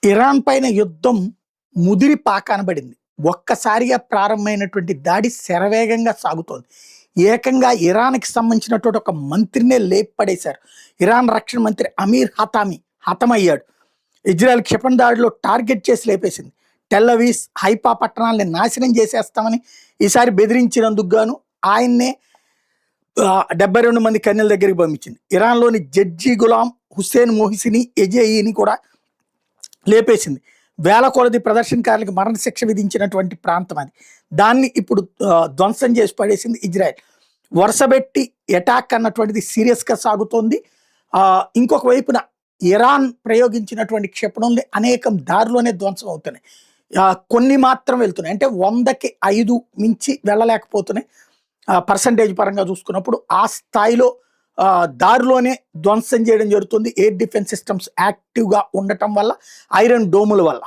Iran పైన యుద్ధం ముదిరి పాకానబడింది. ఒక్కసారిగా ప్రారంభమైనటువంటి దాడి శరవేగంగా సాగుతోంది. ఏకంగా ఇరాన్‌కి సంబంధించినటువంటి ఒక మంత్రినే లేపడేశారు. ఇరాన్ రక్షణ మంత్రి అమీర్ హతామి హతమయ్యాడు. ఇజ్రాయెల్ క్షిపణి దాడిలో టార్గెట్ చేసి లేపేసింది. టెల్ అవీవ్, హైఫా పట్టణాలని నాశనం చేసేస్తామని ఈసారి బెదిరించినందుకు గాను ఆయన్నే 72 మంది కన్యల దగ్గరికి పంపించింది. ఇరాన్‌లోని జడ్జి గులాం హుస్సేన్ మొహిసిని ఎజేయిని కూడా లేపేసింది. వేల కొలది ప్రదర్శనకారులకు మరణశిక్ష విధించినటువంటి ప్రాంతం అది. దాన్ని ఇప్పుడు ధ్వంసం చేసి పడేసింది ఇజ్రాయెల్. వరుసబెట్టి అటాక్ అన్నటువంటిది సీరియస్గా సాగుతోంది. ఇంకొక వైపున ఇరాన్ ప్రయోగించినటువంటి క్షిపణుల్ని అనేకం దారిలోనే ధ్వంసం అవుతున్నాయి. కొన్ని మాత్రం వెళ్తున్నాయి, అంటే 100కి 5 మించి వెళ్ళలేకపోతున్నాయి. పర్సంటేజ్ పరంగా చూసుకున్నప్పుడు ఆ స్థాయిలో దారిలోనే ధ్వంసం చేయడం జరుగుతుంది. ఎయిర్ డిఫెన్స్ సిస్టమ్స్ యాక్టివ్గా ఉండటం వల్ల, ఐరన్ డోముల వల్ల.